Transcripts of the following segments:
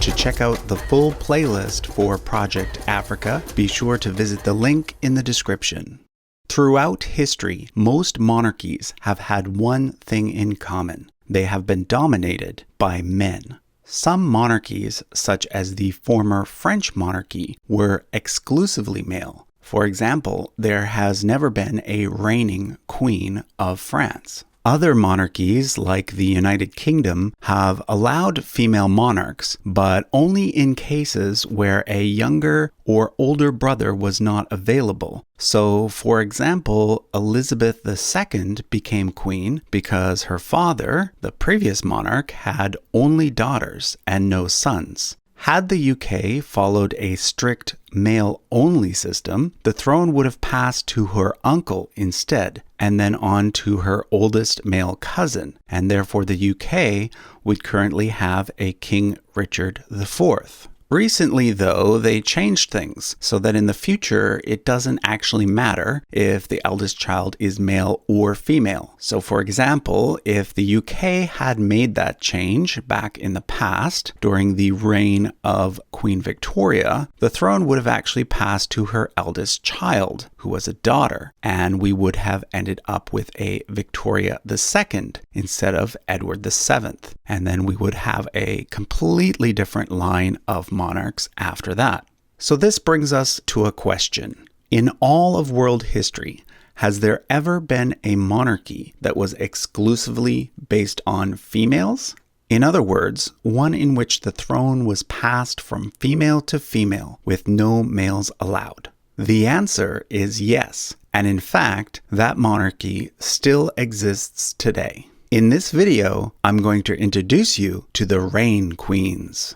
To check out the full playlist for Project Africa, be sure to visit the link in the description. Throughout history, most monarchies have had one thing in common. They have been dominated by men. Some monarchies, such as the former French monarchy, were exclusively male. For example, there has never been a reigning queen of France. Other monarchies, like the United Kingdom, have allowed female monarchs, but only in cases where a younger or older brother was not available. So, for example, Elizabeth II became queen because her father, the previous monarch, had only daughters and no sons. Had the UK followed a strict male-only system, the throne would have passed to her uncle instead, and then on to her oldest male cousin, and therefore the UK would currently have a King Richard IV. Recently, though, they changed things so that in the future it doesn't actually matter if the eldest child is male or female. So, for example, if the UK had made that change back in the past during the reign of Queen Victoria, the throne would have actually passed to her eldest child, who was a daughter, and we would have ended up with a Victoria II instead of Edward VII. And then we would have a completely different line of monarchs after that. So this brings us to a question. In all of world history, has there ever been a monarchy that was exclusively based on females? In other words, one in which the throne was passed from female to female with no males allowed. The answer is yes, and in fact, that monarchy still exists today. In this video, I'm going to introduce you to the Reign Queens.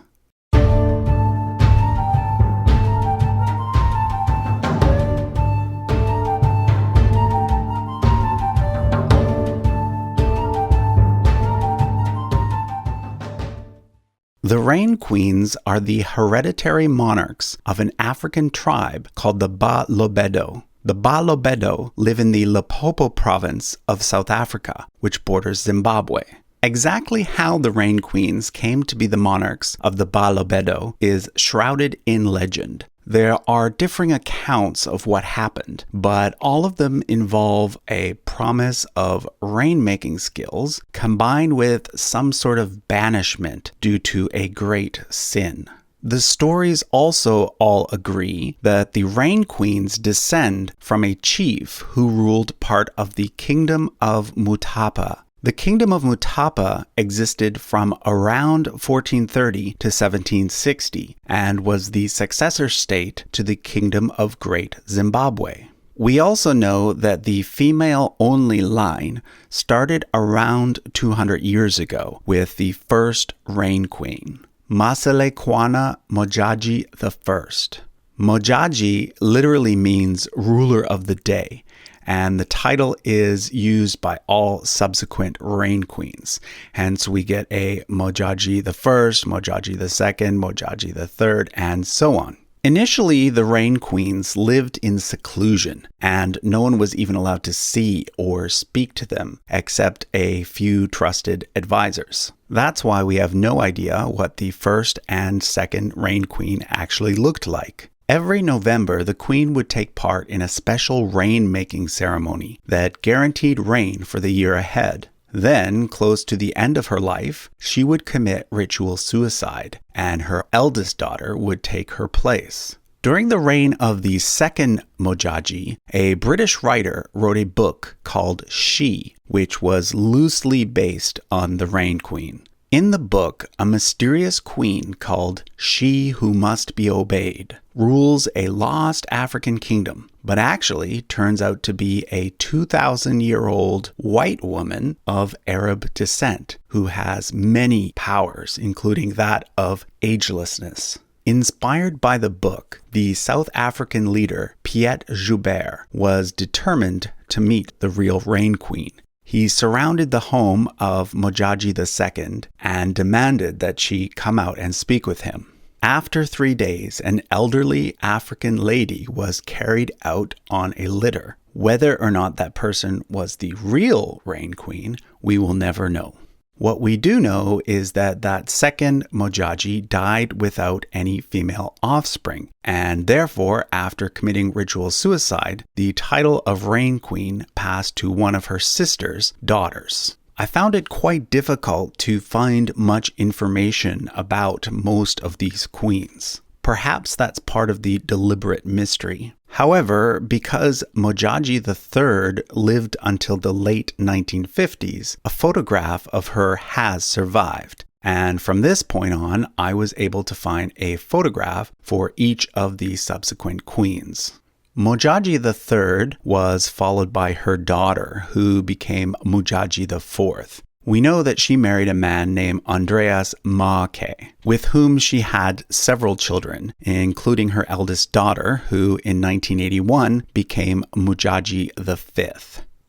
The Reign Queens are the hereditary monarchs of an African tribe called the Balobedo. The Balobedo live in the Limpopo province of South Africa, which borders Zimbabwe. Exactly how the Reign Queens came to be the monarchs of the Balobedo is shrouded in legend. There are differing accounts of what happened, but all of them involve a promise of rain-making skills combined with some sort of banishment due to a great sin. The stories also all agree that the Reign Queens descend from a chief who ruled part of the Kingdom of Mutapa. The Kingdom of Mutapa existed from around 1430 to 1760 and was the successor state to the Kingdom of Great Zimbabwe. We also know that the female-only line started around 200 years ago with the first Reign Queen, Maselekwana Modjadji I. Modjadji literally means ruler of the day, and the title is used by all subsequent Reign Queens. Hence, we get a Modjadji I, Modjadji II, Modjadji III, and so on. Initially, the Reign Queens lived in seclusion, and no one was even allowed to see or speak to them, except a few trusted advisors. That's why we have no idea what the first and second Reign Queen actually looked like. Every November, the queen would take part in a special rain-making ceremony that guaranteed rain for the year ahead. Then, close to the end of her life, she would commit ritual suicide, and her eldest daughter would take her place. During the reign of the second Modjadji, a British writer wrote a book called She, which was loosely based on the Reign Queen. In the book, a mysterious queen called She Who Must Be Obeyed rules a lost African kingdom, but actually turns out to be a 2,000-year-old white woman of Arab descent who has many powers, including that of agelessness. Inspired by the book, the South African leader Piet Joubert was determined to meet the real Reign Queen. He surrounded the home of Modjadji II and demanded that she come out and speak with him. After 3 days, an elderly African lady was carried out on a litter. Whether or not that person was the real Reign Queen, we will never know. What we do know is that that second Modjadji died without any female offspring, and therefore, after committing ritual suicide, the title of Rain Queen passed to one of her sister's daughters. I found it quite difficult to find much information about most of these queens. Perhaps that's part of the deliberate mystery. However, because Modjadji III lived until the late 1950s, a photograph of her has survived. And from this point on, I was able to find a photograph for each of the subsequent queens. Modjadji III was followed by her daughter, who became Modjadji IV. We know that she married a man named Andreas Maake, with whom she had several children, including her eldest daughter, who in 1981 became Modjadji V.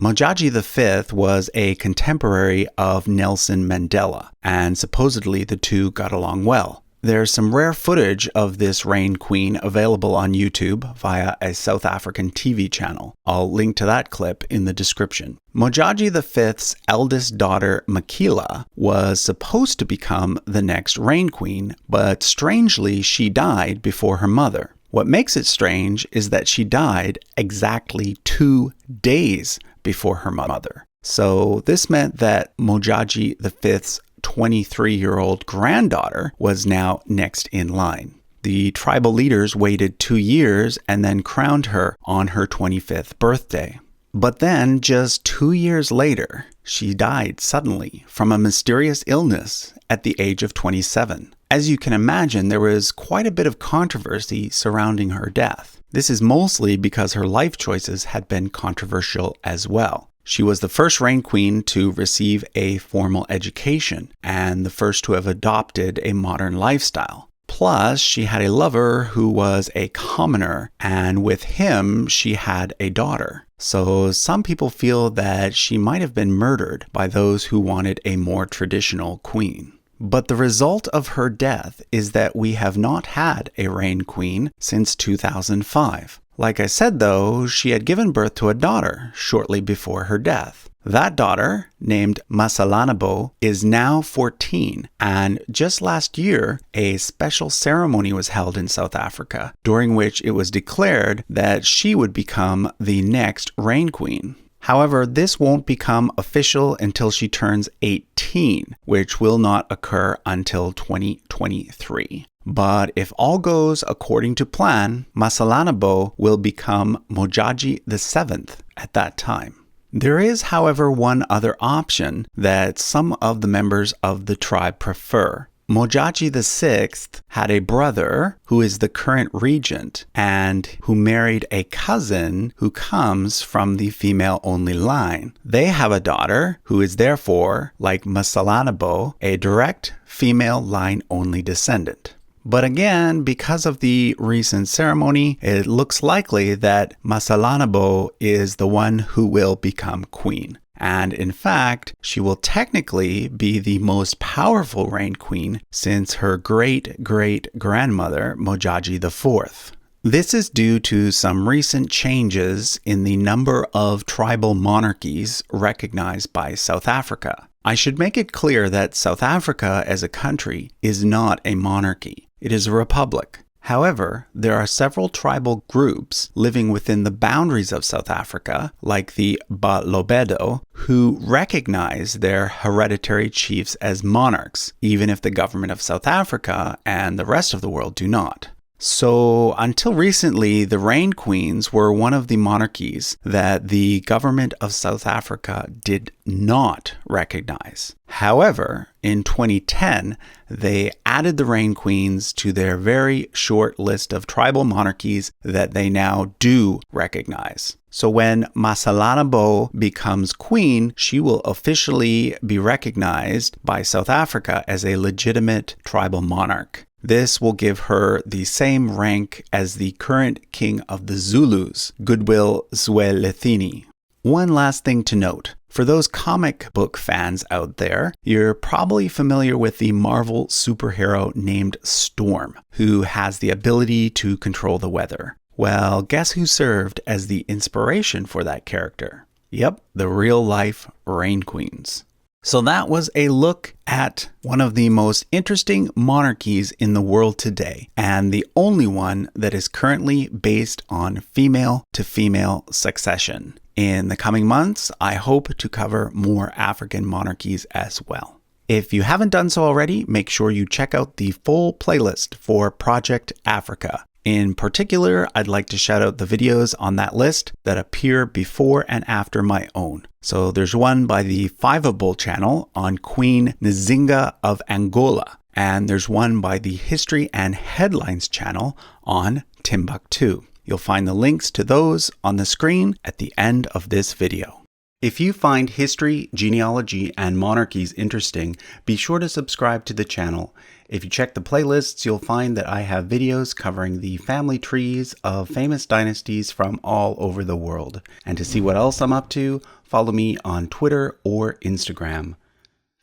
Modjadji V was a contemporary of Nelson Mandela, and supposedly the two got along well. There's some rare footage of this Rain Queen available on YouTube via a South African TV channel. I'll link to that clip in the description. Modjadji V's eldest daughter, Makila, was supposed to become the next Rain Queen, but strangely she died before her mother. What makes it strange is that she died exactly 2 days before her mother. So this meant that Modjadji V's 23-year-old granddaughter was now next in line. The tribal leaders waited 2 years and then crowned her on her 25th birthday. But then, just 2 years later, she died suddenly from a mysterious illness at the age of 27. As you can imagine, there was quite a bit of controversy surrounding her death. This is mostly because her life choices had been controversial as well. She was the first Rain Queen to receive a formal education and the first to have adopted a modern lifestyle. Plus, she had a lover who was a commoner, and with him, she had a daughter. So some people feel that she might have been murdered by those who wanted a more traditional queen. But the result of her death is that we have not had a Rain Queen since 2005. Like I said, though, she had given birth to a daughter shortly before her death. That daughter, named Masalanabo, is now 14, and just last year, a special ceremony was held in South Africa, during which it was declared that she would become the next Rain Queen. However, this won't become official until she turns 18, which will not occur until 2023. But if all goes according to plan, Masalanabo will become Modjadji VII at that time. There is, however, one other option that some of the members of the tribe prefer. Modjadji VI had a brother who is the current regent and who married a cousin who comes from the female-only line. They have a daughter who is therefore, like Masalanabo, a direct female line-only descendant. But again, because of the recent ceremony, it looks likely that Masalanabo is the one who will become queen. And in fact, she will technically be the most powerful Rain Queen since her great-great-grandmother, Modjadji IV. This is due to some recent changes in the number of tribal monarchies recognized by South Africa. I should make it clear that South Africa as a country is not a monarchy. It is a republic. However, there are several tribal groups living within the boundaries of South Africa, like the Balobedo, who recognize their hereditary chiefs as monarchs, even if the government of South Africa and the rest of the world do not. So, until recently, the Rain Queens were one of the monarchies that the government of South Africa did not recognize. However, in 2010, they added the Rain Queens to their very short list of tribal monarchies that they now do recognize. So when Masalanabo becomes queen, she will officially be recognized by South Africa as a legitimate tribal monarch. This will give her the same rank as the current king of the Zulus, Goodwill Zwelithini. One last thing to note. For those comic book fans out there, you're probably familiar with the Marvel superhero named Storm, who has the ability to control the weather. Well, guess who served as the inspiration for that character? Yep, the real-life Rain Queens. So that was a look at one of the most interesting monarchies in the world today, and the only one that is currently based on female-to-female succession. In the coming months, I hope to cover more African monarchies as well. If you haven't done so already, make sure you check out the full playlist for Project Africa. In particular, I'd like to shout out the videos on that list that appear before and after my own. So there's one by the Fiveable channel on Queen Nzinga of Angola, and there's one by the History and Headlines channel on Timbuktu. You'll find the links to those on the screen at the end of this video. If you find history, genealogy, and monarchies interesting, be sure to subscribe to the channel. If you check the playlists, you'll find that I have videos covering the family trees of famous dynasties from all over the world. And to see what else I'm up to, follow me on Twitter or Instagram.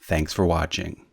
Thanks for watching.